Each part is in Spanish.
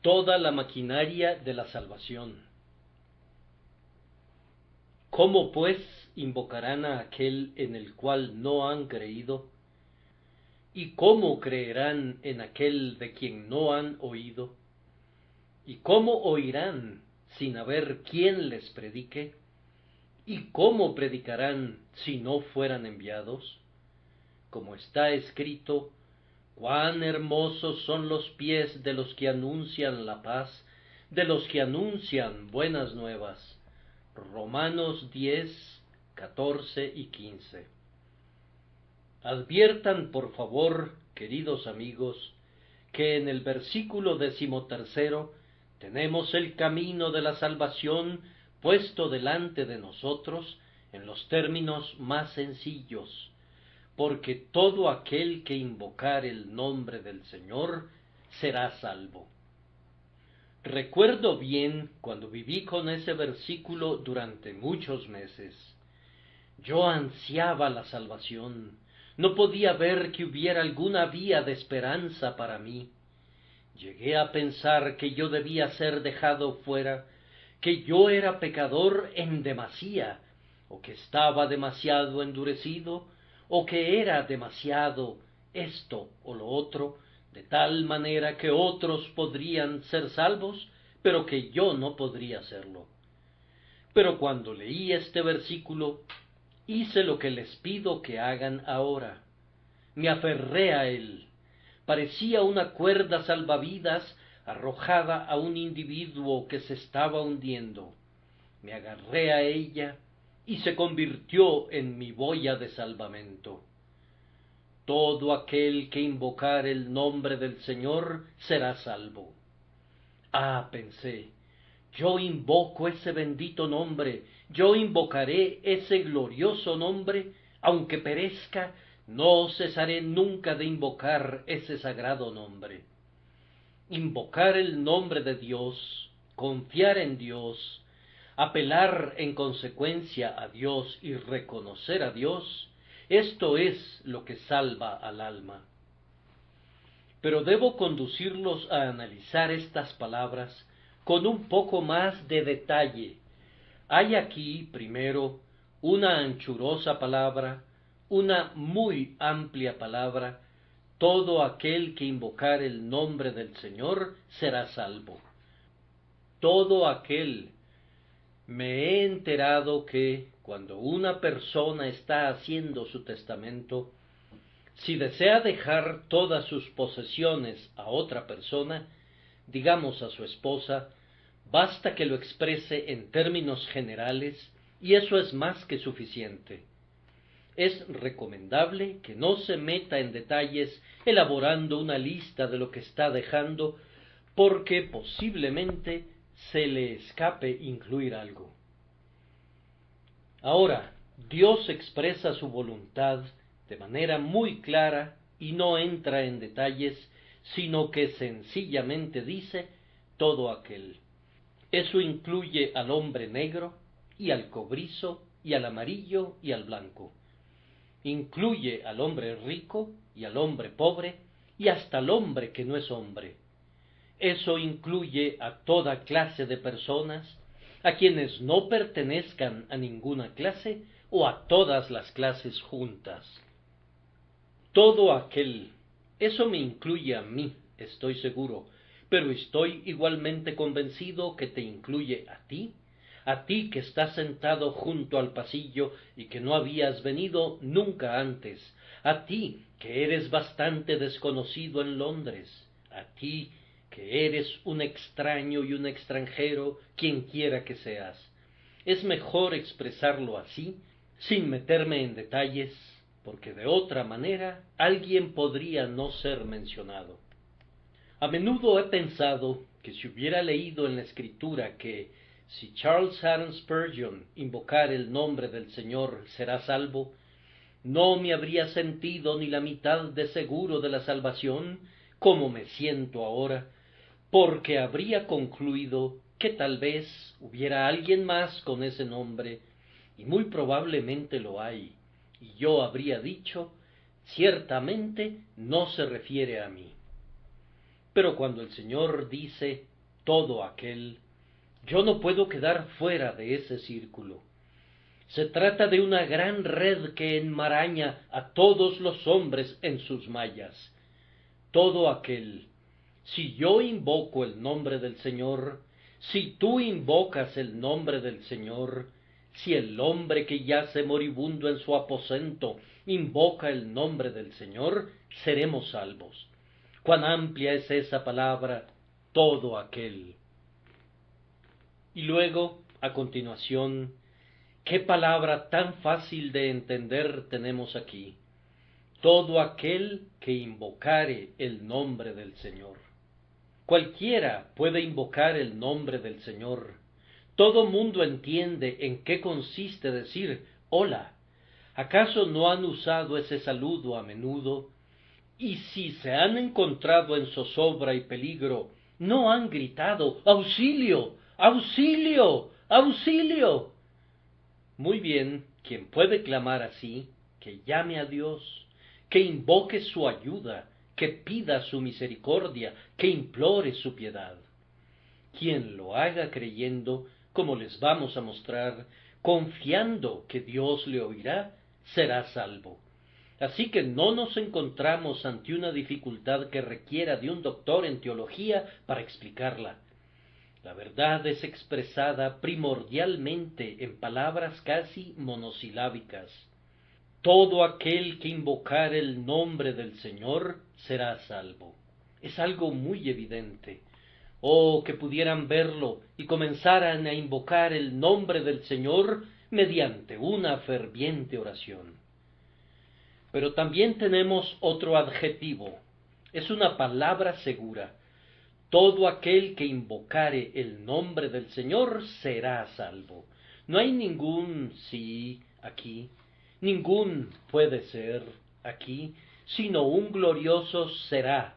toda la maquinaria de la salvación. ¿Cómo pues invocarán a aquel en el cual no han creído? ¿Y cómo creerán en aquel de quien no han oído? ¿Y cómo oirán sin haber quien les predique? ¿Y cómo predicarán si no fueran enviados? Como está escrito: cuán hermosos son los pies de los que anuncian la paz, de los que anuncian buenas nuevas. Romanos 10, 14 y 15. Adviertan, por favor, queridos amigos, que en el versículo 13 tenemos el camino de la salvación puesto delante de nosotros en los términos más sencillos, porque todo aquel que invocar el nombre del Señor será salvo. Recuerdo bien cuando viví con ese versículo durante muchos meses. Yo ansiaba la salvación, no podía ver que hubiera alguna vía de esperanza para mí. Llegué a pensar que yo debía ser dejado fuera, que yo era pecador en demasía, o que estaba demasiado endurecido, o que era demasiado esto o lo otro, de tal manera que otros podrían ser salvos, pero que yo no podría serlo. Pero cuando leí este versículo, hice lo que les pido que hagan ahora. Me aferré a él. Parecía una cuerda salvavidas arrojada a un individuo que se estaba hundiendo. Me agarré a ella y se convirtió en mi boya de salvamento. Todo aquel que invocar el nombre del Señor será salvo. Ah, pensé, yo invoco ese bendito nombre, yo invocaré ese glorioso nombre, aunque perezca, no cesaré nunca de invocar ese sagrado nombre. Invocar el nombre de Dios, confiar en Dios, apelar en consecuencia a Dios y reconocer a Dios, esto es lo que salva al alma. Pero debo conducirlos a analizar estas palabras con un poco más de detalle. Hay aquí, primero, una anchurosa palabra, una muy amplia palabra: todo aquel que invocar el nombre del Señor será salvo. Todo aquel. Me he enterado que, cuando una persona está haciendo su testamento, si desea dejar todas sus posesiones a otra persona, digamos a su esposa, basta que lo exprese en términos generales y eso es más que suficiente. Es recomendable que no se meta en detalles elaborando una lista de lo que está dejando, porque posiblemente se le escape incluir algo. Ahora, Dios expresa su voluntad de manera muy clara y no entra en detalles, sino que sencillamente dice todo aquel. Eso incluye al hombre negro y al cobrizo y al amarillo y al blanco. Incluye al hombre rico y al hombre pobre y hasta al hombre que no es hombre. Eso incluye a toda clase de personas, a quienes no pertenezcan a ninguna clase o a todas las clases juntas. Todo aquel, eso me incluye a mí, estoy seguro, pero estoy igualmente convencido que te incluye a ti que estás sentado junto al pasillo y que no habías venido nunca antes, a ti que eres bastante desconocido en Londres, a ti que eres un extraño y un extranjero, quien quiera que seas. Es mejor expresarlo así, sin meterme en detalles, porque de otra manera alguien podría no ser mencionado. A menudo he pensado que si hubiera leído en la Escritura que si Charles Haddon Spurgeon invocar el nombre del Señor será salvo, no me habría sentido ni la mitad de seguro de la salvación como me siento ahora, porque habría concluido que tal vez hubiera alguien más con ese nombre, y muy probablemente lo hay, y yo habría dicho, ciertamente no se refiere a mí. Pero cuando el Señor dice, todo aquel, yo no puedo quedar fuera de ese círculo. Se trata de una gran red que enmaraña a todos los hombres en sus mallas. Todo aquel, si yo invoco el nombre del Señor, si tú invocas el nombre del Señor, si el hombre que yace moribundo en su aposento invoca el nombre del Señor, seremos salvos. Cuán amplia es esa palabra, todo aquel. Y luego, a continuación, qué palabra tan fácil de entender tenemos aquí. Todo aquel que invocare el nombre del Señor. Cualquiera puede invocar el nombre del Señor. Todo mundo entiende en qué consiste decir hola. ¿Acaso no han usado ese saludo a menudo? Y si se han encontrado en zozobra y peligro, ¿no han gritado auxilio, auxilio, auxilio? Muy bien, quien puede clamar así, que llame a Dios, que invoque su ayuda, que pida su misericordia, que implore su piedad. Quien lo haga creyendo, como les vamos a mostrar, confiando que Dios le oirá, será salvo. Así que no nos encontramos ante una dificultad que requiera de un doctor en teología para explicarla. La verdad es expresada primordialmente en palabras casi monosilábicas. Todo aquel que invocar el nombre del Señor será salvo. Es algo muy evidente. Oh, que pudieran verlo y comenzaran a invocar el nombre del Señor mediante una ferviente oración. Pero también tenemos otro adjetivo. Es una palabra segura. Todo aquel que invocare el nombre del Señor será salvo. No hay ningún sí aquí, ningún puede ser aquí, sino un glorioso será.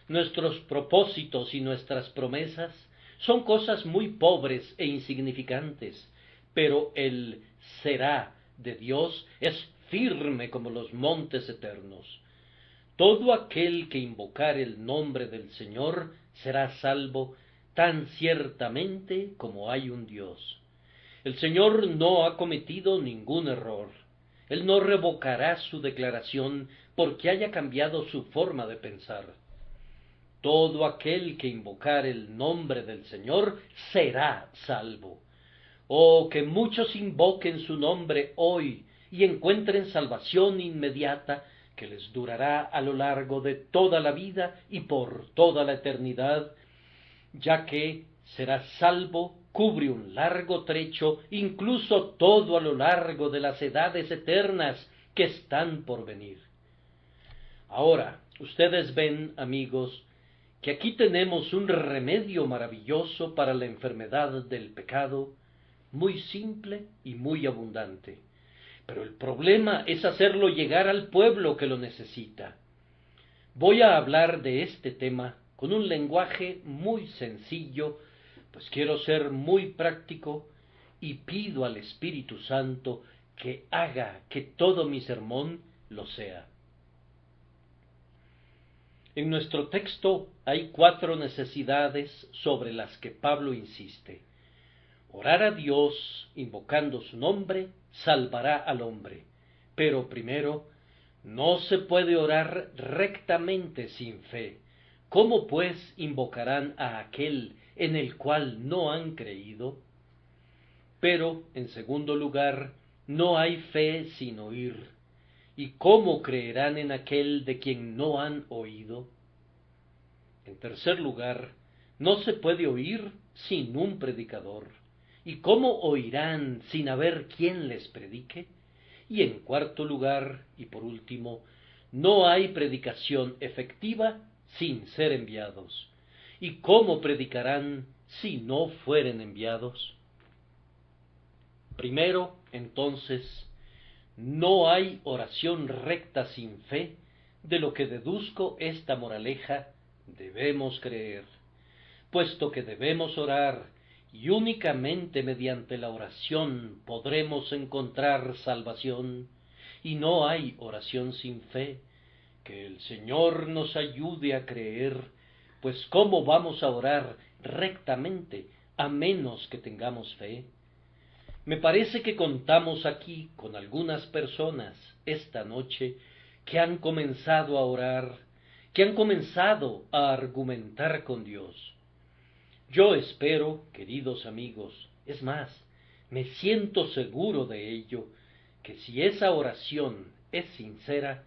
Nuestros propósitos y nuestras promesas son cosas muy pobres e insignificantes, pero el será de Dios es firme como los montes eternos. Todo aquel que invocar el nombre del Señor será salvo tan ciertamente como hay un Dios. El Señor no ha cometido ningún error. Él no revocará su declaración porque haya cambiado su forma de pensar. Todo aquel que invocar el nombre del Señor será salvo. Oh, que muchos invoquen su nombre hoy y encuentren salvación inmediata que les durará a lo largo de toda la vida y por toda la eternidad, ya que será salvo, cubre un largo trecho, incluso todo a lo largo de las edades eternas que están por venir. Ahora, ustedes ven, amigos, que aquí tenemos un remedio maravilloso para la enfermedad del pecado, muy simple y muy abundante. Pero el problema es hacerlo llegar al pueblo que lo necesita. Voy a hablar de este tema con un lenguaje muy sencillo, pues quiero ser muy práctico y pido al Espíritu Santo que haga que todo mi sermón lo sea. En nuestro texto hay 4 necesidades sobre las que Pablo insiste. Orar a Dios invocando su nombre salvará al hombre, pero primero, no se puede orar rectamente sin fe. ¿Cómo pues invocarán a aquel en el cual no han creído? Pero, en segundo lugar, no hay fe sin oír. ¿Y cómo creerán en aquel de quien no han oído? En tercer lugar, no se puede oír sin un predicador. ¿Y cómo oirán sin haber quien les predique? Y en cuarto lugar, y por último, no hay predicación efectiva sin ser enviados. ¿Y cómo predicarán si no fueren enviados? Primero, entonces, no hay oración recta sin fe, de lo que deduzco esta moraleja: debemos creer. Puesto que debemos orar, y únicamente mediante la oración podremos encontrar salvación, y no hay oración sin fe, que el Señor nos ayude a creer, pues ¿cómo vamos a orar rectamente a menos que tengamos fe? Me parece que contamos aquí con algunas personas esta noche que han comenzado a orar, que han comenzado a argumentar con Dios. Yo espero, queridos amigos, es más, me siento seguro de ello, que si esa oración es sincera,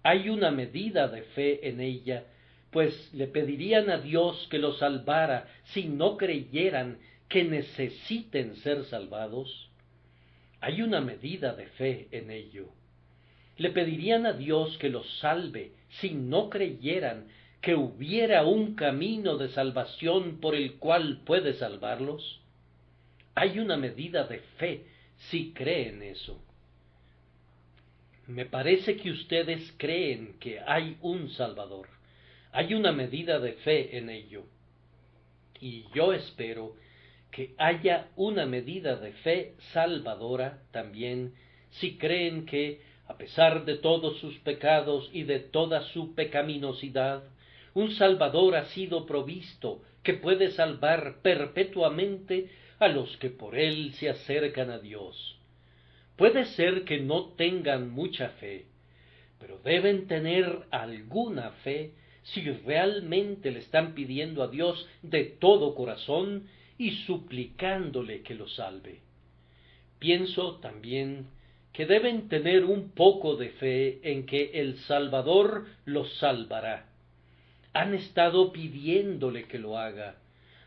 hay una medida de fe en ella, pues le pedirían a Dios que los salvara si no creyeran que necesiten ser salvados. Hay una medida de fe en ello. Le pedirían a Dios que los salve si no creyeran que hubiera un camino de salvación por el cual puede salvarlos. Hay una medida de fe si creen eso. Me parece que ustedes creen que hay un Salvador. Hay una medida de fe en ello. Y yo espero que haya una medida de fe salvadora también si creen que, a pesar de todos sus pecados y de toda su pecaminosidad, un Salvador ha sido provisto que puede salvar perpetuamente a los que por él se acercan a Dios. Puede ser que no tengan mucha fe, pero deben tener alguna fe si realmente le están pidiendo a Dios de todo corazón y suplicándole que los salve. Pienso también que deben tener un poco de fe en que el Salvador los salvará. Han estado pidiéndole que lo haga,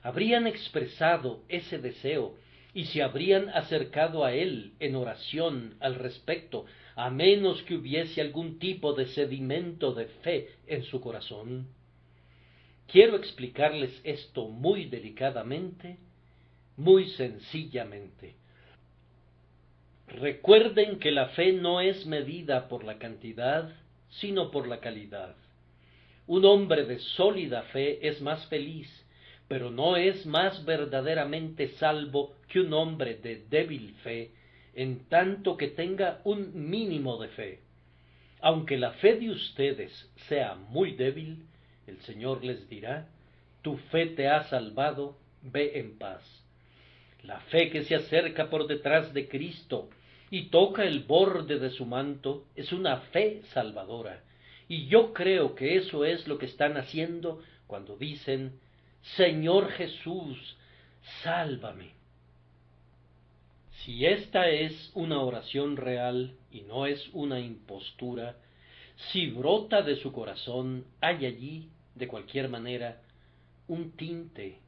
habrían expresado ese deseo y se habrían acercado a él en oración al respecto, a menos que hubiese algún tipo de sedimento de fe en su corazón. Quiero explicarles esto muy delicadamente, muy sencillamente. Recuerden que la fe no es medida por la cantidad, sino por la calidad. Un hombre de sólida fe es más feliz, pero no es más verdaderamente salvo que un hombre de débil fe, en tanto que tenga un mínimo de fe. Aunque la fe de ustedes sea muy débil, el Señor les dirá: tu fe te ha salvado, ve en paz. La fe que se acerca por detrás de Cristo y toca el borde de su manto es una fe salvadora. Y yo creo que eso es lo que están haciendo cuando dicen: Señor Jesús, sálvame. Si esta es una oración real y no es una impostura, si brota de su corazón, hay allí, de cualquier manera, un tinte,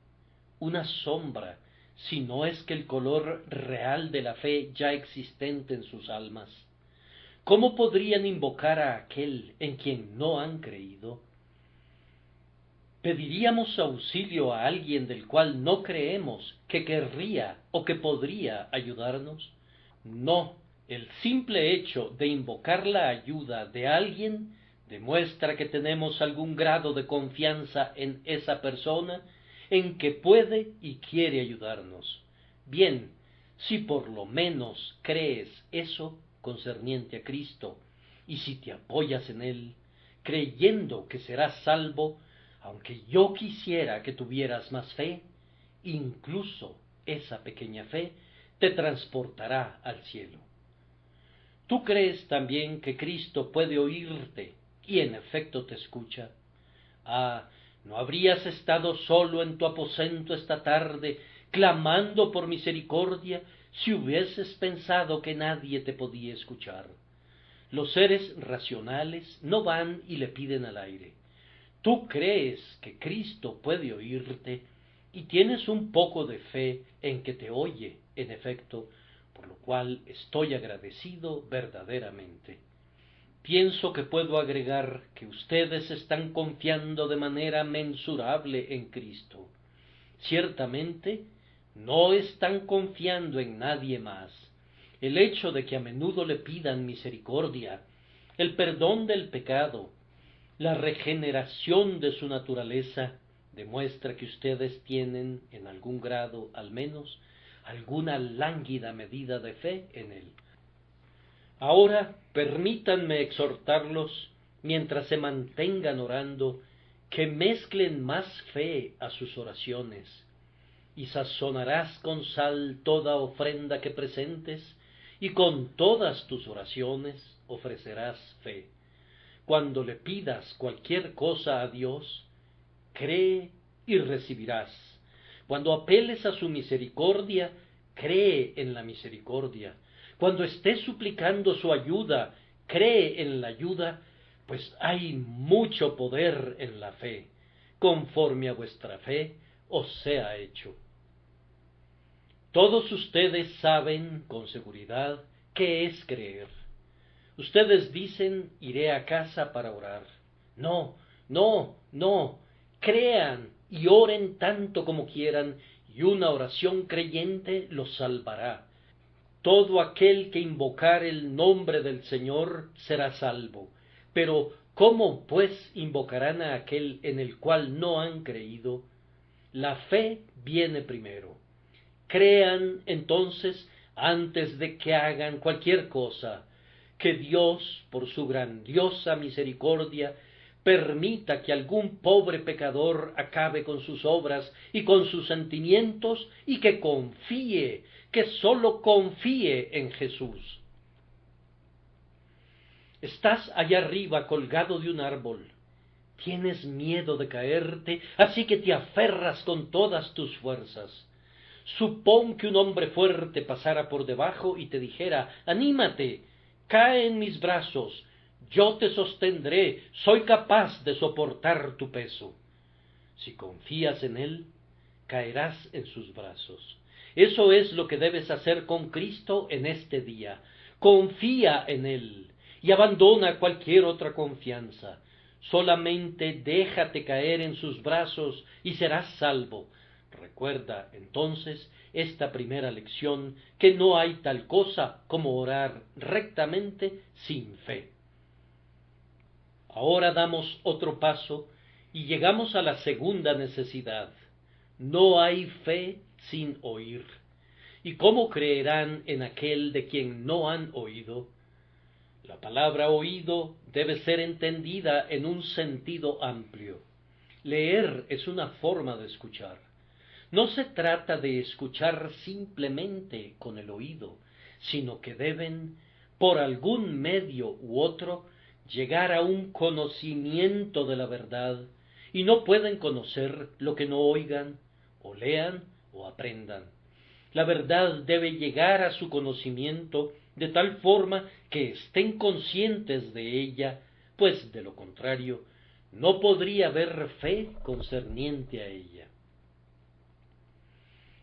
una sombra, si no es que el color real de la fe ya existente en sus almas. ¿Cómo podrían invocar a aquel en quien no han creído? ¿Pediríamos auxilio a alguien del cual no creemos que querría o que podría ayudarnos? No, el simple hecho de invocar la ayuda de alguien demuestra que tenemos algún grado de confianza en esa persona, en que puede y quiere ayudarnos. Bien, si por lo menos crees eso concerniente a Cristo, y si te apoyas en Él, creyendo que serás salvo, aunque yo quisiera que tuvieras más fe, incluso esa pequeña fe te transportará al cielo. ¿Tú crees también que Cristo puede oírte y en efecto te escucha? Ah, ¿no habrías estado solo en tu aposento esta tarde, clamando por misericordia, si hubieses pensado que nadie te podía escuchar? Los seres racionales no van y le piden al aire. Tú crees que Cristo puede oírte y tienes un poco de fe en que te oye, en efecto, por lo cual estoy agradecido verdaderamente. Pienso que puedo agregar que ustedes están confiando de manera mensurable en Cristo. Ciertamente, no están confiando en nadie más. El hecho de que a menudo le pidan misericordia, el perdón del pecado, la regeneración de su naturaleza, demuestra que ustedes tienen, en algún grado al menos, alguna lánguida medida de fe en Él. Ahora permítanme exhortarlos, mientras se mantengan orando, que mezclen más fe a sus oraciones, y sazonarás con sal toda ofrenda que presentes, y con todas tus oraciones ofrecerás fe. Cuando le pidas cualquier cosa a Dios, cree y recibirás. Cuando apeles a su misericordia, cree en la misericordia. Cuando estés suplicando su ayuda, cree en la ayuda, pues hay mucho poder en la fe. Conforme a vuestra fe os sea hecho. Todos ustedes saben con seguridad qué es creer. Ustedes dicen, iré a casa para orar. No, no, no. Crean y oren tanto como quieran, y una oración creyente los salvará. Todo aquel que invocar el nombre del Señor será salvo. Pero, ¿cómo pues invocarán a aquel en el cual no han creído? La fe viene primero. Crean entonces antes de que hagan cualquier cosa, que Dios, por su grandiosa misericordia, permita que algún pobre pecador acabe con sus obras y con sus sentimientos, y que confíe, que sólo confíe en Jesús. Estás allá arriba colgado de un árbol. Tienes miedo de caerte, así que te aferras con todas tus fuerzas. Supón que un hombre fuerte pasara por debajo y te dijera, anímate, cae en mis brazos, yo te sostendré, soy capaz de soportar tu peso. Si confías en él, caerás en sus brazos. Eso es lo que debes hacer con Cristo en este día. Confía en él y abandona cualquier otra confianza. Solamente déjate caer en sus brazos y serás salvo. Recuerda entonces esta primera lección, que no hay tal cosa como orar rectamente sin fe. Ahora damos otro paso y llegamos a la segunda necesidad. No hay fe sin oír. ¿Y cómo creerán en aquel de quien no han oído? La palabra oído debe ser entendida en un sentido amplio. Leer es una forma de escuchar. No se trata de escuchar simplemente con el oído, sino que deben, por algún medio u otro, llegar a un conocimiento de la verdad, y no pueden conocer lo que no oigan, o lean, o aprendan. La verdad debe llegar a su conocimiento de tal forma que estén conscientes de ella, pues de lo contrario, no podría haber fe concerniente a ella.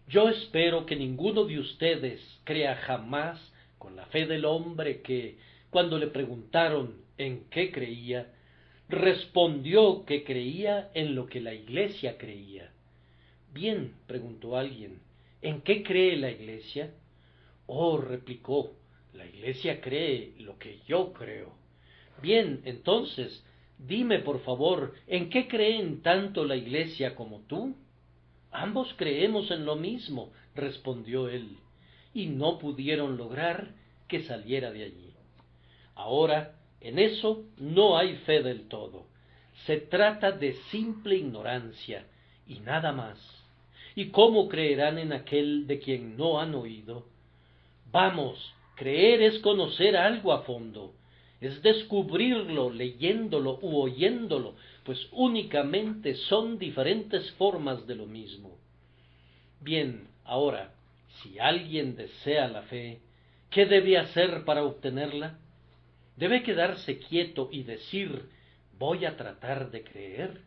Yo espero que ninguno de ustedes crea jamás con la fe del hombre que, cuando le preguntaron en qué creía, respondió que creía en lo que la Iglesia creía. Bien, preguntó alguien, ¿en qué cree la Iglesia? Oh, replicó, la Iglesia cree lo que yo creo. Bien, entonces, dime por favor, ¿en qué creen tanto la Iglesia como tú? Ambos creemos en lo mismo, respondió él, y no pudieron lograr que saliera de allí. Ahora, en eso no hay fe del todo. Se trata de simple ignorancia, y nada más. ¿Y cómo creerán en aquel de quien no han oído? Vamos, creer es conocer algo a fondo, es descubrirlo leyéndolo u oyéndolo, pues únicamente son diferentes formas de lo mismo. Bien, ahora, si alguien desea la fe, ¿qué debe hacer para obtenerla? ¿Debe quedarse quieto y decir, voy a tratar de creer?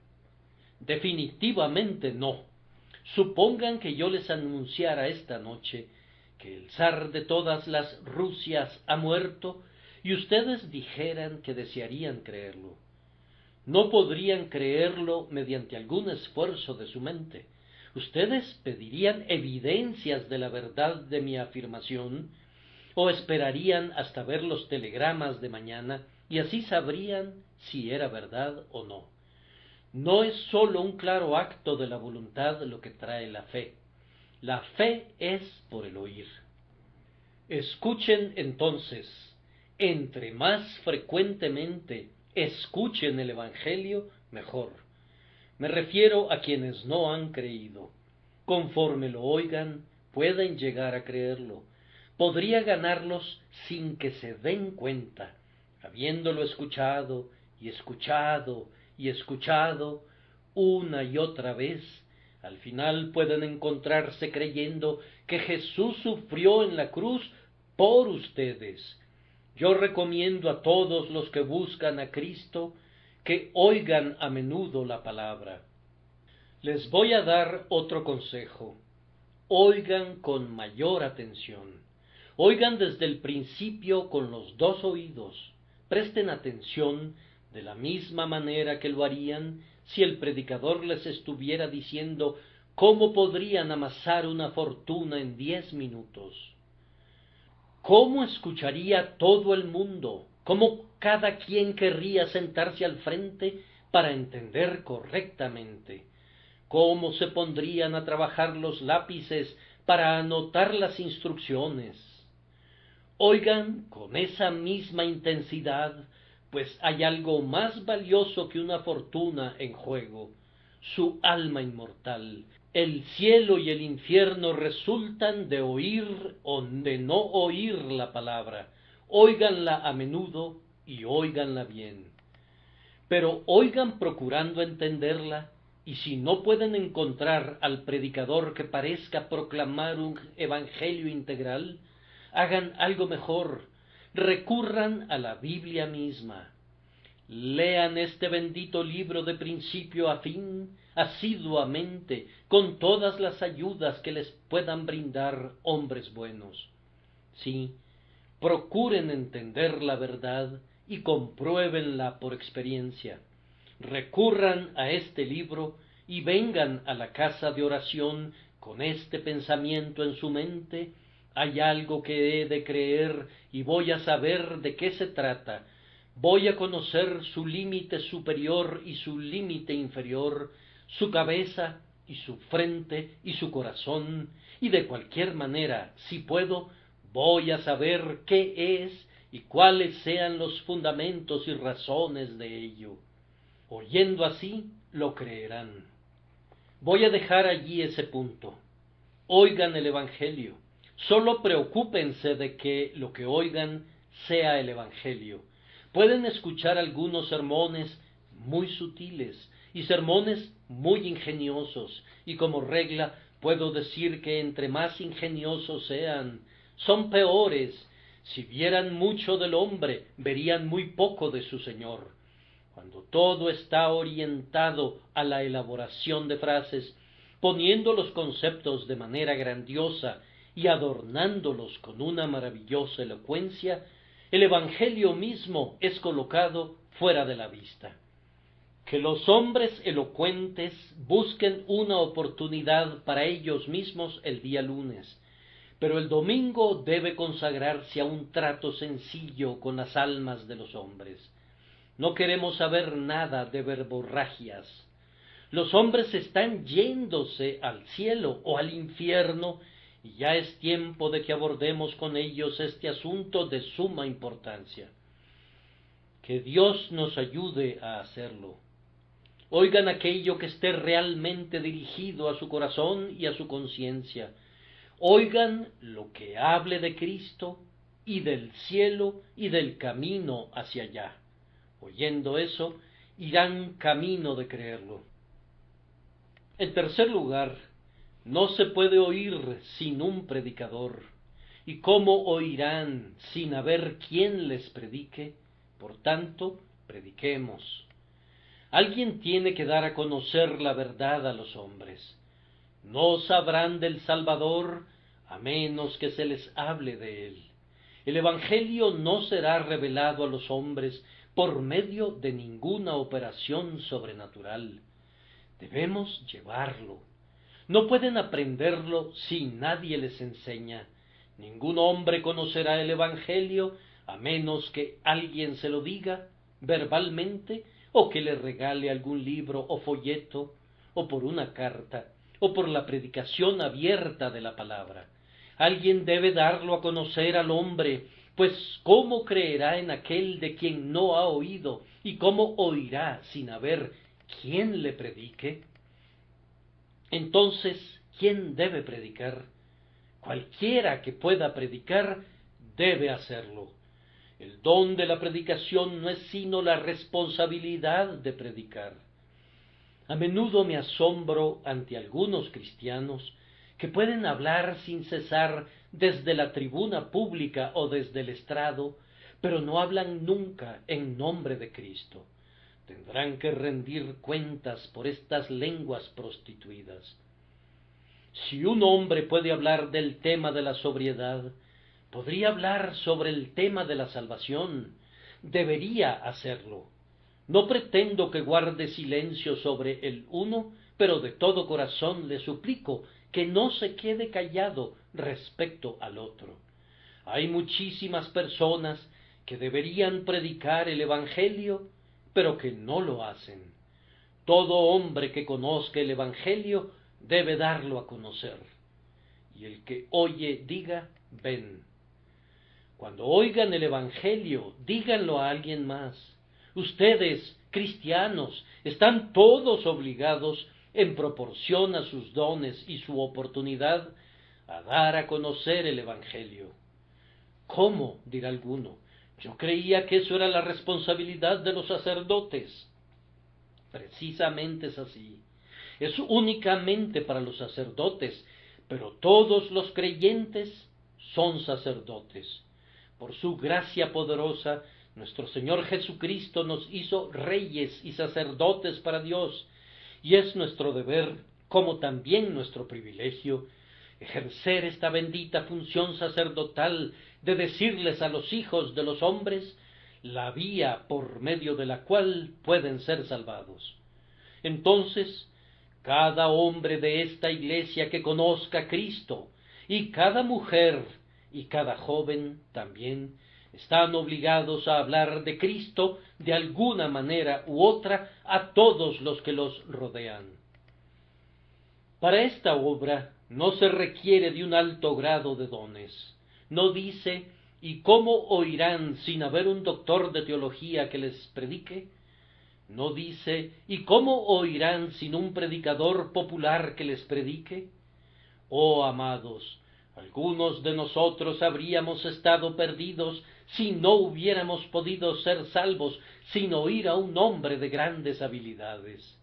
Definitivamente no. Supongan que yo les anunciara esta noche que el zar de todas las Rusias ha muerto, y ustedes dijeran que desearían creerlo. No podrían creerlo mediante algún esfuerzo de su mente. Ustedes pedirían evidencias de la verdad de mi afirmación, o esperarían hasta ver los telegramas de mañana, y así sabrían si era verdad o no. No es sólo un claro acto de la voluntad lo que trae la fe. La fe es por el oír. Escuchen entonces, entre más frecuentemente escuchen el Evangelio, mejor. Me refiero a quienes no han creído. Conforme lo oigan, pueden llegar a creerlo. Podría ganarlos sin que se den cuenta, habiéndolo escuchado y escuchado y escuchado una y otra vez. Al final pueden encontrarse creyendo que Jesús sufrió en la cruz por ustedes. Yo recomiendo a todos los que buscan a Cristo que oigan a menudo la palabra. Les voy a dar otro consejo. Oigan con mayor atención. Oigan desde el principio con los dos oídos. Presten atención de la misma manera que lo harían si el predicador les estuviera diciendo cómo podrían amasar una fortuna en 10 minutos. ¿Cómo escucharía todo el mundo? ¿Cómo cada quien querría sentarse al frente para entender correctamente? ¿Cómo se pondrían a trabajar los lápices para anotar las instrucciones? Oigan con esa misma intensidad, pues hay algo más valioso que una fortuna en juego, su alma inmortal. El cielo y el infierno resultan de oír o de no oír la palabra. Óiganla a menudo y óiganla bien. Pero oigan procurando entenderla, y si no pueden encontrar al predicador que parezca proclamar un evangelio integral, hagan algo mejor, recurran a la Biblia misma. Lean este bendito libro de principio a fin, asiduamente, con todas las ayudas que les puedan brindar hombres buenos. Sí, procuren entender la verdad y compruébenla por experiencia. Recurran a este libro y vengan a la casa de oración con este pensamiento en su mente: hay algo que he de creer y voy a saber de qué se trata. Voy a conocer su límite superior y su límite inferior, su cabeza y su frente y su corazón, y de cualquier manera, si puedo, voy a saber qué es y cuáles sean los fundamentos y razones de ello. Oyendo así, lo creerán. Voy a dejar allí ese punto. Oigan el Evangelio. Solo preocúpense de que lo que oigan sea el Evangelio. Pueden escuchar algunos sermones muy sutiles y sermones muy ingeniosos, y como regla puedo decir que entre más ingeniosos sean, son peores. Si vieran mucho del hombre, verían muy poco de su Señor. Cuando todo está orientado a la elaboración de frases, poniendo los conceptos de manera grandiosa y adornándolos con una maravillosa elocuencia, el Evangelio mismo es colocado fuera de la vista. Que los hombres elocuentes busquen una oportunidad para ellos mismos el día lunes, pero el domingo debe consagrarse a un trato sencillo con las almas de los hombres. No queremos saber nada de verborragias. Los hombres están yéndose al cielo o al infierno, y ya es tiempo de que abordemos con ellos este asunto de suma importancia. Que Dios nos ayude a hacerlo. Oigan aquello que esté realmente dirigido a su corazón y a su conciencia. Oigan lo que hable de Cristo y del cielo y del camino hacia allá. Oyendo eso, irán camino de creerlo. En tercer lugar, no se puede oír sin un predicador. ¿Y cómo oirán sin haber quien les predique? Por tanto, prediquemos. Alguien tiene que dar a conocer la verdad a los hombres. No sabrán del Salvador a menos que se les hable de él. El Evangelio no será revelado a los hombres por medio de ninguna operación sobrenatural. Debemos llevarlo. No pueden aprenderlo si nadie les enseña. Ningún hombre conocerá el Evangelio a menos que alguien se lo diga verbalmente, o que le regale algún libro o folleto, o por una carta, o por la predicación abierta de la palabra. Alguien debe darlo a conocer al hombre, pues ¿cómo creerá en aquel de quien no ha oído? ¿Y cómo oirá sin haber ¿quién le predique? Entonces, ¿quién debe predicar? Cualquiera que pueda predicar debe hacerlo. El don de la predicación no es sino la responsabilidad de predicar. A menudo me asombro ante algunos cristianos que pueden hablar sin cesar desde la tribuna pública o desde el estrado, pero no hablan nunca en nombre de Cristo. Tendrán que rendir cuentas por estas lenguas prostituidas. Si un hombre puede hablar del tema de la sobriedad, podría hablar sobre el tema de la salvación. Debería hacerlo. No pretendo que guarde silencio sobre el uno, pero de todo corazón le suplico que no se quede callado respecto al otro. Hay muchísimas personas que deberían predicar el Evangelio, pero que no lo hacen. Todo hombre que conozca el Evangelio debe darlo a conocer. Y el que oye diga, ven. Cuando oigan el Evangelio, díganlo a alguien más. Ustedes, cristianos, están todos obligados, en proporción a sus dones y su oportunidad, a dar a conocer el Evangelio. ¿Cómo?, dirá alguno. Yo creía que eso era la responsabilidad de los sacerdotes. Precisamente es así. Es únicamente para los sacerdotes, pero todos los creyentes son sacerdotes. Por su gracia poderosa, nuestro Señor Jesucristo nos hizo reyes y sacerdotes para Dios, y es nuestro deber, como también nuestro privilegio, ejercer esta bendita función sacerdotal de decirles a los hijos de los hombres la vía por medio de la cual pueden ser salvados. Entonces, cada hombre de esta iglesia que conozca a Cristo, y cada mujer y cada joven también, están obligados a hablar de Cristo de alguna manera u otra a todos los que los rodean. Para esta obra no se requiere de un alto grado de dones. No dice, ¿y cómo oirán sin haber un doctor de teología que les predique? No dice, ¿y cómo oirán sin un predicador popular que les predique? Oh, amados, algunos de nosotros habríamos estado perdidos si no hubiéramos podido ser salvos sin oír a un hombre de grandes habilidades.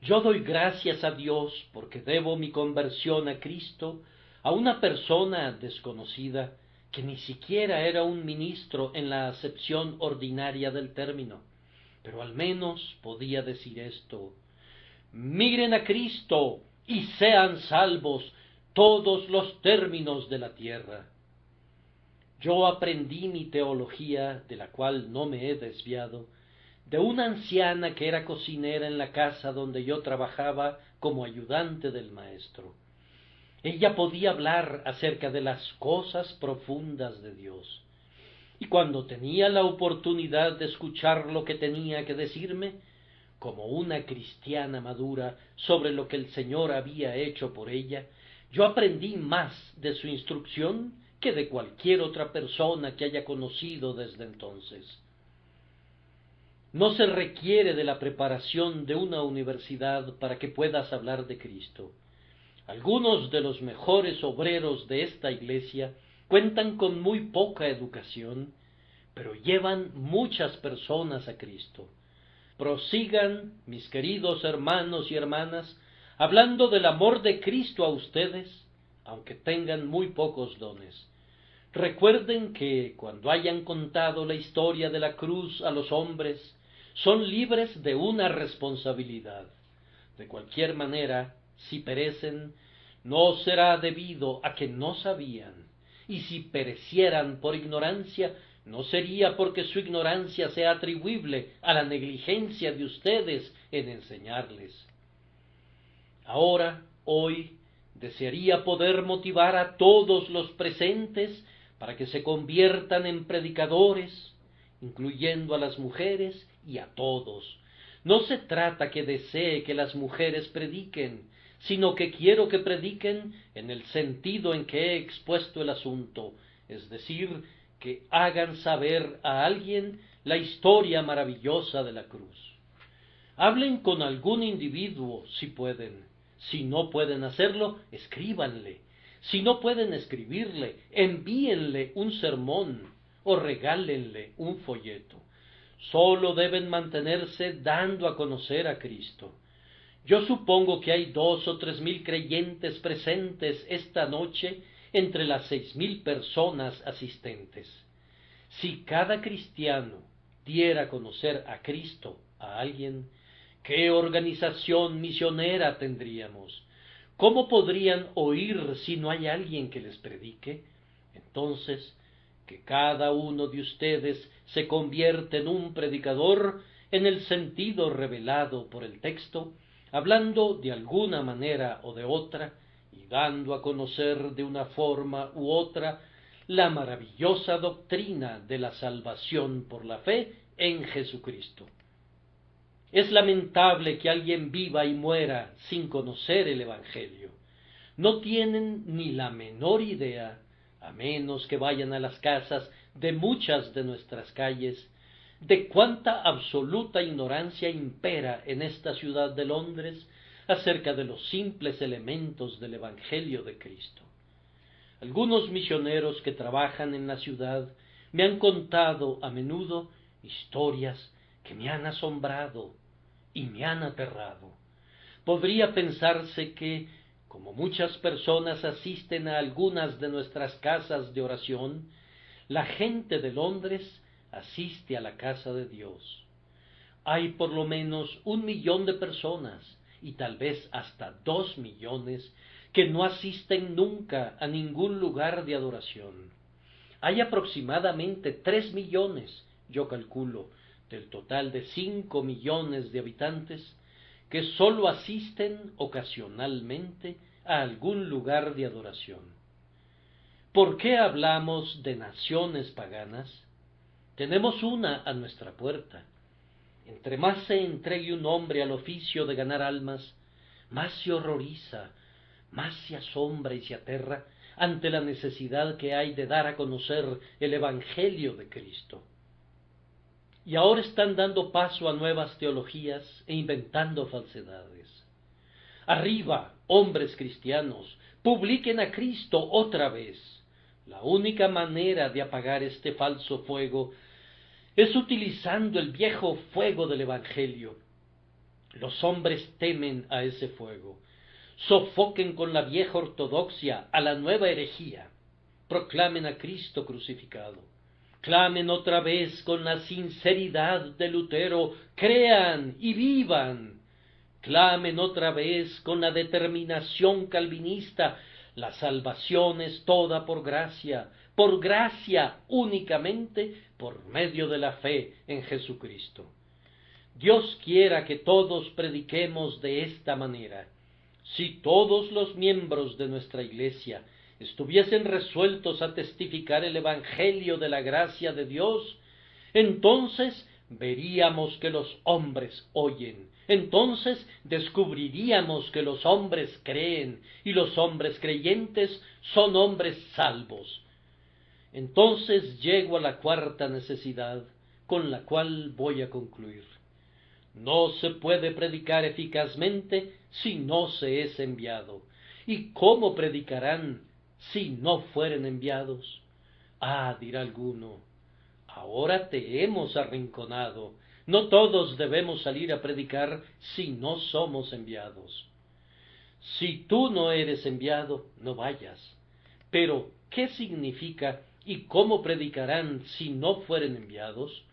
Yo doy gracias a Dios porque debo mi conversión a Cristo a una persona desconocida que ni siquiera era un ministro en la acepción ordinaria del término, pero al menos podía decir esto: miren a Cristo y sean salvos todos los términos de la tierra. Yo aprendí mi teología, de la cual no me he desviado, de una anciana que era cocinera en la casa donde yo trabajaba como ayudante del maestro. Ella podía hablar acerca de las cosas profundas de Dios, y cuando tenía la oportunidad de escuchar lo que tenía que decirme, como una cristiana madura, sobre lo que el Señor había hecho por ella, yo aprendí más de su instrucción que de cualquier otra persona que haya conocido desde entonces. No se requiere de la preparación de una universidad para que puedas hablar de Cristo. Algunos de los mejores obreros de esta iglesia cuentan con muy poca educación, pero llevan muchas personas a Cristo. Prosigan, mis queridos hermanos y hermanas, hablando del amor de Cristo a ustedes, aunque tengan muy pocos dones. Recuerden que cuando hayan contado la historia de la cruz a los hombres, son libres de una responsabilidad. De cualquier manera, si perecen, no será debido a que no sabían, y si perecieran por ignorancia, no sería porque su ignorancia sea atribuible a la negligencia de ustedes en enseñarles. Ahora, hoy, desearía poder motivar a todos los presentes para que se conviertan en predicadores, incluyendo a las mujeres y a todos. No se trata que desee que las mujeres prediquen, sino que quiero que prediquen en el sentido en que he expuesto el asunto, es decir, que hagan saber a alguien la historia maravillosa de la cruz. Hablen con algún individuo si pueden. Si no pueden hacerlo, escríbanle. Si no pueden escribirle, envíenle un sermón o regálenle un folleto. Solo deben mantenerse dando a conocer a Cristo. Yo supongo que hay 2 o 3 mil creyentes presentes esta noche entre las 6.000 personas asistentes. Si cada cristiano diera a conocer a Cristo a alguien, ¿qué organización misionera tendríamos? ¿Cómo podrían oír si no hay alguien que les predique? Entonces, que cada uno de ustedes se convierte en un predicador en el sentido revelado por el texto, hablando de alguna manera o de otra, y dando a conocer de una forma u otra la maravillosa doctrina de la salvación por la fe en Jesucristo. Es lamentable que alguien viva y muera sin conocer el Evangelio. No tienen ni la menor idea, a menos que vayan a las casas de muchas de nuestras calles, de cuánta absoluta ignorancia impera en esta ciudad de Londres acerca de los simples elementos del Evangelio de Cristo. Algunos misioneros que trabajan en la ciudad me han contado a menudo historias que me han asombrado y me han aterrado. Podría pensarse que, como muchas personas asisten a algunas de nuestras casas de oración, la gente de Londres asiste a la casa de Dios. Hay por lo menos 1 millón de personas, y tal vez hasta 2 millones, que no asisten nunca a ningún lugar de adoración. Hay aproximadamente 3 millones, yo calculo, del total de 5 millones de habitantes, que sólo asisten ocasionalmente a algún lugar de adoración. ¿Por qué hablamos de naciones paganas? Tenemos una a nuestra puerta. Entre más se entregue un hombre al oficio de ganar almas, más se horroriza, más se asombra y se aterra ante la necesidad que hay de dar a conocer el Evangelio de Cristo. Y ahora están dando paso a nuevas teologías e inventando falsedades. Arriba, hombres cristianos, publiquen a Cristo otra vez. La única manera de apagar este falso fuego es utilizando el viejo fuego del Evangelio. Los hombres temen a ese fuego. Sofoquen con la vieja ortodoxia a la nueva herejía. Proclamen a Cristo crucificado. Clamen otra vez con la sinceridad de Lutero, crean y vivan. Clamen otra vez con la determinación calvinista, la salvación es toda por gracia únicamente por medio de la fe en Jesucristo. Dios quiera que todos prediquemos de esta manera. Si todos los miembros de nuestra Iglesia estuviesen resueltos a testificar el Evangelio de la gracia de Dios, entonces veríamos que los hombres oyen, entonces descubriríamos que los hombres creen, y los hombres creyentes son hombres salvos. Entonces llego a la cuarta necesidad, con la cual voy a concluir. No se puede predicar eficazmente si no se es enviado. ¿Y cómo predicarán si no fueren enviados? Ah, dirá alguno, ahora te hemos arrinconado. No todos debemos salir a predicar si no somos enviados. Si tú no eres enviado, no vayas. Pero, ¿qué significa y cómo predicarán si no fueren enviados?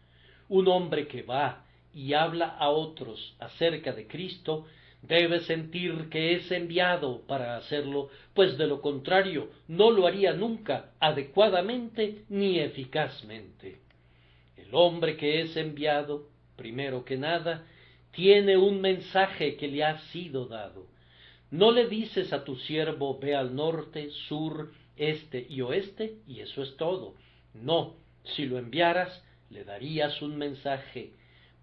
Un hombre que va y habla a otros acerca de Cristo debe sentir que es enviado para hacerlo, pues de lo contrario no lo haría nunca adecuadamente ni eficazmente. El hombre que es enviado, primero que nada, tiene un mensaje que le ha sido dado. No le dices a tu siervo, ve al norte, sur, este y oeste, y eso es todo. No, si lo enviaras, le darías un mensaje.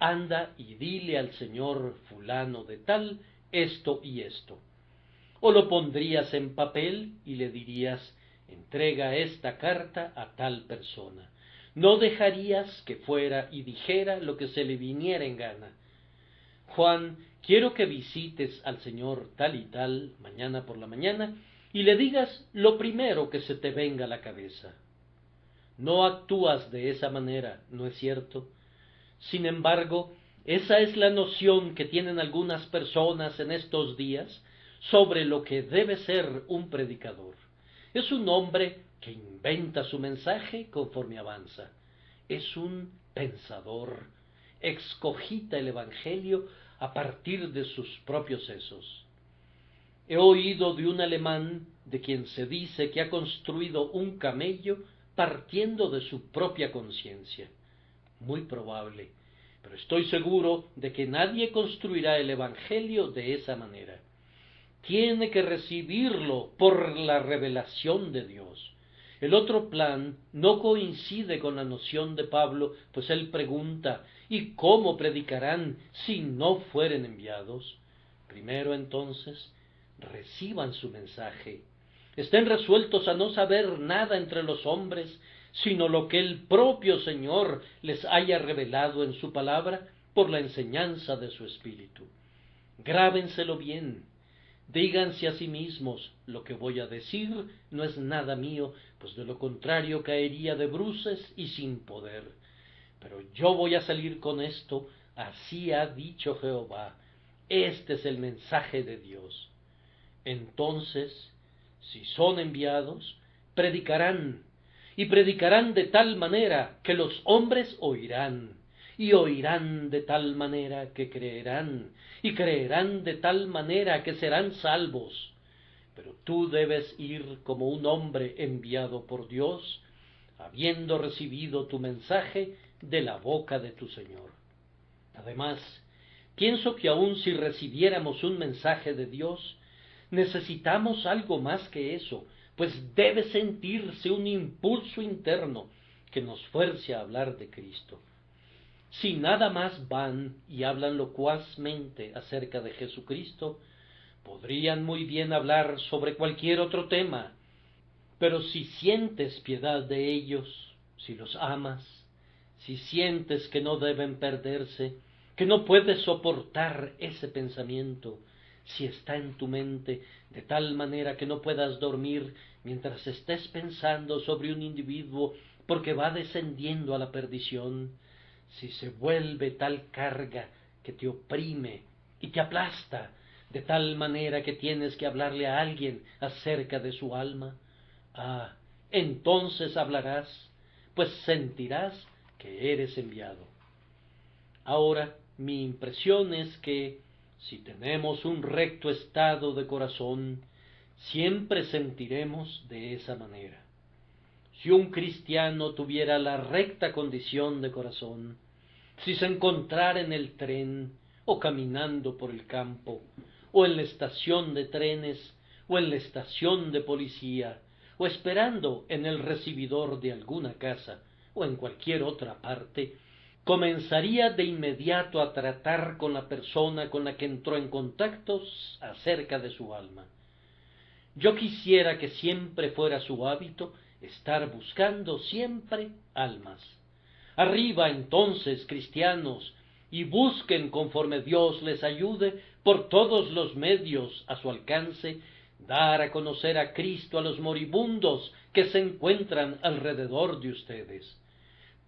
Anda y dile al señor fulano de tal esto y esto. O lo pondrías en papel y le dirías, entrega esta carta a tal persona. No dejarías que fuera y dijera lo que se le viniera en gana. Juan, quiero que visites al señor tal y tal mañana por la mañana y le digas lo primero que se te venga a la cabeza. No actúas de esa manera, ¿no es cierto? Sin embargo, esa es la noción que tienen algunas personas en estos días sobre lo que debe ser un predicador. Es un hombre que inventa su mensaje conforme avanza. Es un pensador. Excogita el Evangelio a partir de sus propios sesos. He oído de un alemán de quien se dice que ha construido un camello partiendo de su propia conciencia. Muy probable, pero estoy seguro de que nadie construirá el Evangelio de esa manera. Tiene que recibirlo por la revelación de Dios. El otro plan no coincide con la noción de Pablo, pues él pregunta, ¿y cómo predicarán si no fueren enviados? Primero entonces, reciban su mensaje. Estén resueltos a no saber nada entre los hombres, sino lo que el propio Señor les haya revelado en su palabra por la enseñanza de su Espíritu. Grábenselo bien. Díganse a sí mismos, lo que voy a decir no es nada mío, pues de lo contrario caería de bruces y sin poder. Pero yo voy a salir con esto, así ha dicho Jehová. Este es el mensaje de Dios. Entonces, si son enviados, predicarán, y predicarán de tal manera que los hombres oirán, y oirán de tal manera que creerán, y creerán de tal manera que serán salvos. Pero tú debes ir como un hombre enviado por Dios, habiendo recibido tu mensaje de la boca de tu Señor. Además, pienso que aun si recibiéramos un mensaje de Dios, necesitamos algo más que eso, pues debe sentirse un impulso interno que nos fuerce a hablar de Cristo. Si nada más van y hablan locuazmente acerca de Jesucristo, podrían muy bien hablar sobre cualquier otro tema, pero si sientes piedad de ellos, si los amas, si sientes que no deben perderse, que no puedes soportar ese pensamiento, si está en tu mente de tal manera que no puedas dormir mientras estés pensando sobre un individuo porque va descendiendo a la perdición, si se vuelve tal carga que te oprime y te aplasta, de tal manera que tienes que hablarle a alguien acerca de su alma, entonces hablarás, pues sentirás que eres enviado. Ahora, mi impresión es que, si tenemos un recto estado de corazón, siempre sentiremos de esa manera. Si un cristiano tuviera la recta condición de corazón, si se encontrara en el tren, o caminando por el campo, o en la estación de trenes, o en la estación de policía, o esperando en el recibidor de alguna casa, o en cualquier otra parte, comenzaría de inmediato a tratar con la persona con la que entró en contactos acerca de su alma. Yo quisiera que siempre fuera su hábito estar buscando siempre almas. Arriba entonces, cristianos, y busquen conforme Dios les ayude por todos los medios a su alcance, dar a conocer a Cristo a los moribundos que se encuentran alrededor de ustedes.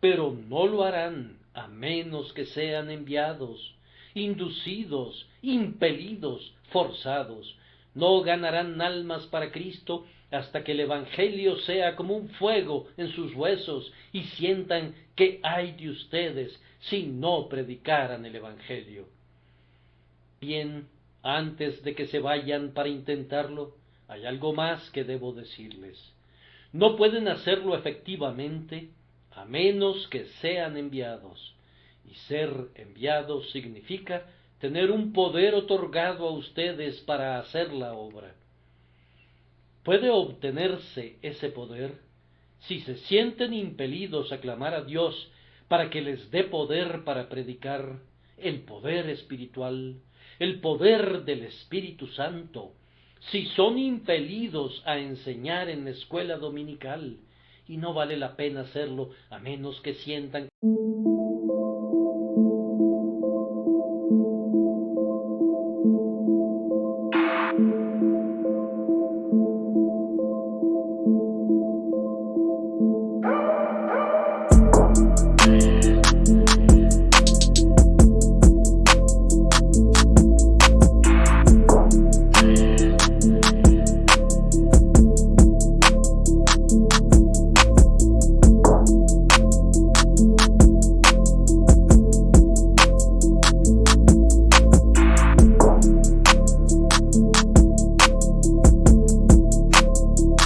Pero no lo harán a menos que sean enviados, inducidos, impelidos, forzados. No ganarán almas para Cristo hasta que el Evangelio sea como un fuego en sus huesos y sientan que hay de ustedes si no predicaran el Evangelio. Bien, antes de que se vayan para intentarlo, hay algo más que debo decirles. No pueden hacerlo efectivamente a menos que sean enviados. Y ser enviados significa tener un poder otorgado a ustedes para hacer la obra. Puede obtenerse ese poder si se sienten impelidos a clamar a Dios para que les dé poder para predicar, el poder espiritual, el poder del Espíritu Santo, si son impelidos a enseñar en la escuela dominical, y no vale la pena hacerlo a menos que sientan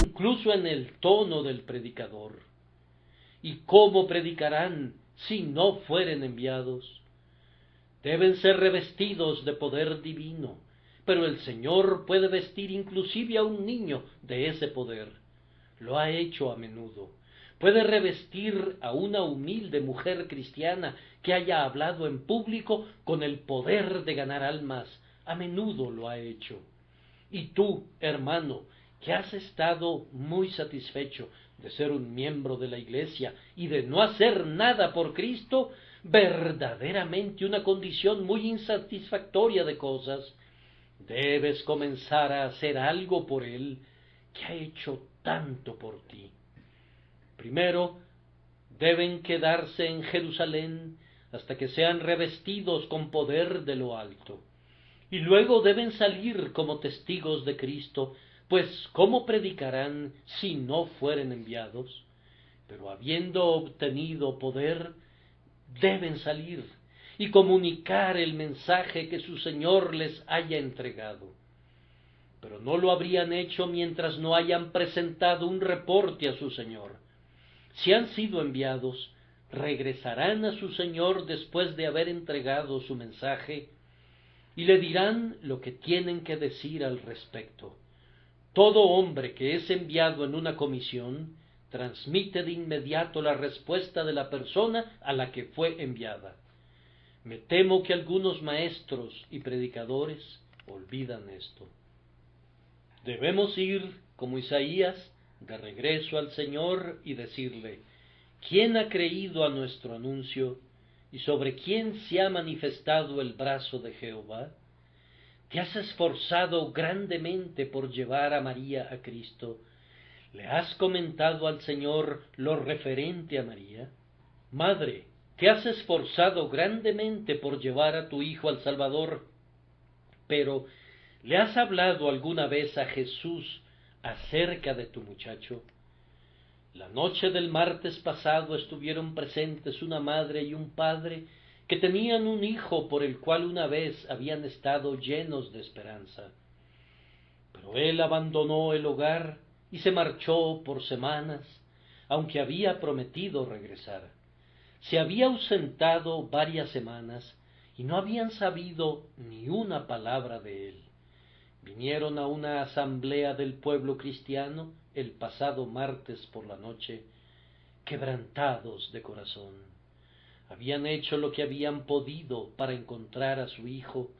Incluso en el tono del predicador. ¿Y cómo predicarán si no fueren enviados? Deben ser revestidos de poder divino, pero el Señor puede vestir inclusive a un niño de ese poder. Lo ha hecho a menudo. Puede revestir a una humilde mujer cristiana que haya hablado en público con el poder de ganar almas. A menudo lo ha hecho. Y tú, hermano, que has estado muy satisfecho de ser un miembro de la Iglesia y de no hacer nada por Cristo, verdaderamente una condición muy insatisfactoria de cosas, debes comenzar a hacer algo por Él, que ha hecho tanto por ti. Primero, deben quedarse en Jerusalén hasta que sean revestidos con poder de lo alto. Y luego deben salir como testigos de Cristo, pues ¿cómo predicarán si no fueren enviados? Pero habiendo obtenido poder, deben salir y comunicar el mensaje que su Señor les haya entregado. Pero no lo habrían hecho mientras no hayan presentado un reporte a su Señor. Si han sido enviados, regresarán a su Señor después de haber entregado su mensaje y le dirán lo que tienen que decir al respecto. Todo hombre que es enviado en una comisión transmite de inmediato la respuesta de la persona a la que fue enviada. Me temo que algunos maestros y predicadores olvidan esto. Debemos ir, como Isaías, de regreso al Señor y decirle: ¿quién ha creído a nuestro anuncio? ¿Y sobre quién se ha manifestado el brazo de Jehová? ¿Te has esforzado grandemente por llevar a María a Cristo? ¿Le has comentado al Señor lo referente a María? Madre, ¿te has esforzado grandemente por llevar a tu hijo al Salvador? Pero, ¿le has hablado alguna vez a Jesús acerca de tu muchacho? La noche del martes pasado estuvieron presentes una madre y un padre que tenían un hijo por el cual una vez habían estado llenos de esperanza. Pero él abandonó el hogar y se marchó por semanas, aunque había prometido regresar. Se había ausentado varias semanas y no habían sabido ni una palabra de él. Vinieron a una asamblea del pueblo cristiano el pasado martes por la noche, quebrantados de corazón. Habían hecho lo que habían podido para encontrar a su hijo,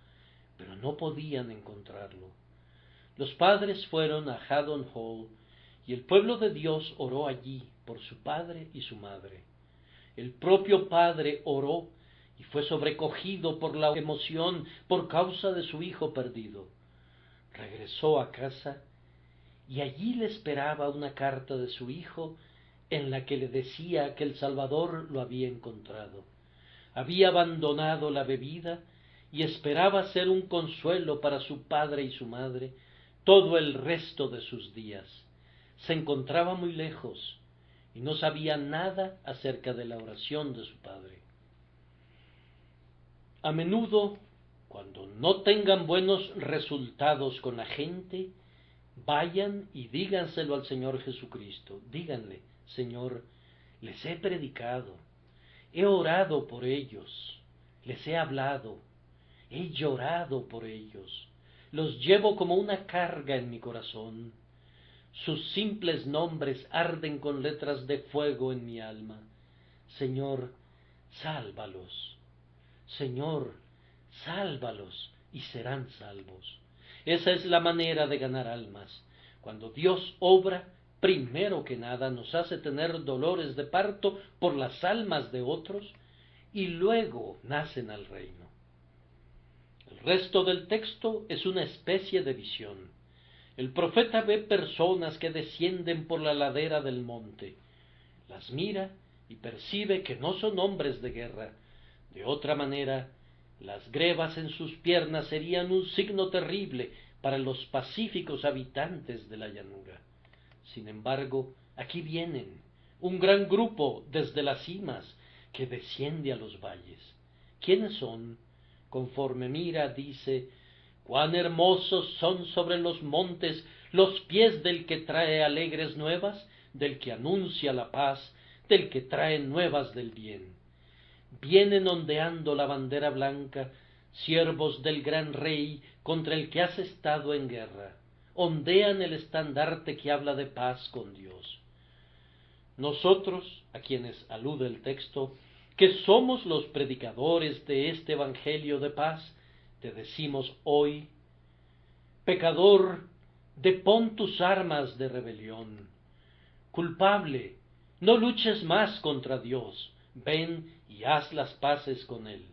pero no podían encontrarlo. Los padres fueron a Haddon Hall y el pueblo de Dios oró allí por su padre y su madre. El propio padre oró y fue sobrecogido por la emoción por causa de su hijo perdido. Regresó a casa y allí le esperaba una carta de su hijo en la que le decía que el Salvador lo había encontrado. Había abandonado la bebida y esperaba ser un consuelo para su padre y su madre todo el resto de sus días. Se encontraba muy lejos y no sabía nada acerca de la oración de su padre. A menudo, cuando no tengan buenos resultados con la gente, vayan y díganselo al Señor Jesucristo. Díganle: Señor, les he predicado, he orado por ellos, les he hablado, he llorado por ellos, los llevo como una carga en mi corazón. Sus simples nombres arden con letras de fuego en mi alma. Señor, sálvalos. Señor, sálvalos y serán salvos. Esa es la manera de ganar almas. Cuando Dios obra, primero que nada nos hace tener dolores de parto por las almas de otros y luego nacen al reino. El resto del texto es una especie de visión. El profeta ve personas que descienden por la ladera del monte, las mira y percibe que no son hombres de guerra. De otra manera, las grebas en sus piernas serían un signo terrible para los pacíficos habitantes de la llanura. Sin embargo, aquí vienen, un gran grupo desde las cimas que desciende a los valles. ¿Quiénes son? Conforme mira, dice: cuán hermosos son sobre los montes los pies del que trae alegres nuevas, del que anuncia la paz, del que trae nuevas del bien. Vienen ondeando la bandera blanca, siervos del gran rey contra el que has estado en guerra. Ondean el estandarte que habla de paz con Dios. Nosotros, a quienes alude el texto, que somos los predicadores de este evangelio de paz, te decimos hoy: pecador, depón tus armas de rebelión. Culpable, no luches más contra Dios, ven y haz las paces con Él.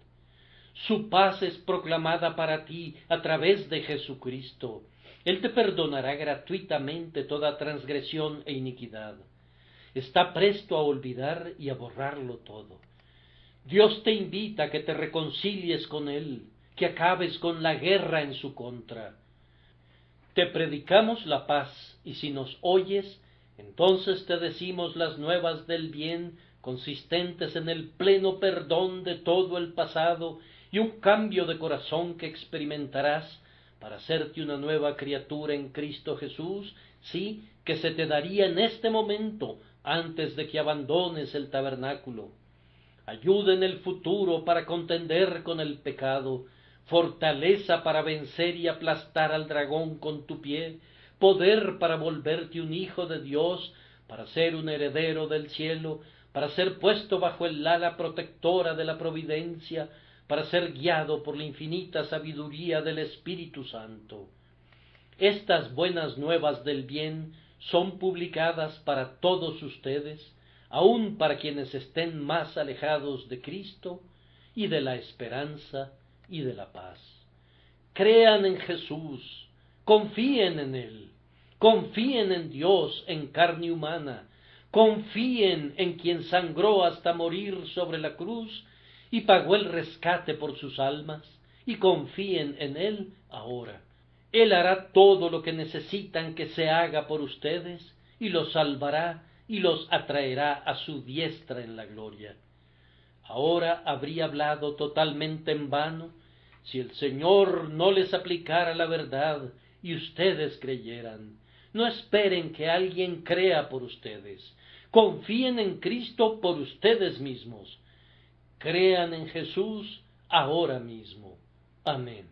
Su paz es proclamada para ti a través de Jesucristo. Él te perdonará gratuitamente toda transgresión e iniquidad. Está presto a olvidar y a borrarlo todo. Dios te invita a que te reconcilies con Él, que acabes con la guerra en su contra. Te predicamos la paz, y si nos oyes, entonces te decimos las nuevas del bien, consistentes en el pleno perdón de todo el pasado y un cambio de corazón que experimentarás para hacerte una nueva criatura en Cristo Jesús, sí, que se te daría en este momento antes de que abandones el tabernáculo. Ayuda en el futuro para contender con el pecado, fortaleza para vencer y aplastar al dragón con tu pie, poder para volverte un hijo de Dios, para ser un heredero del cielo, para ser puesto bajo el ala protectora de la providencia, para ser guiado por la infinita sabiduría del Espíritu Santo. Estas buenas nuevas del bien son publicadas para todos ustedes, aun para quienes estén más alejados de Cristo y de la esperanza y de la paz. Crean en Jesús, confíen en Él, confíen en Dios en carne humana, confíen en quien sangró hasta morir sobre la cruz y pagó el rescate por sus almas, y confíen en Él ahora. Él hará todo lo que necesitan que se haga por ustedes, y los salvará y los atraerá a su diestra en la gloria. Ahora habría hablado totalmente en vano si el Señor no les aplicara la verdad y ustedes creyeran. No esperen que alguien crea por ustedes. Confíen en Cristo por ustedes mismos. Crean en Jesús ahora mismo. Amén.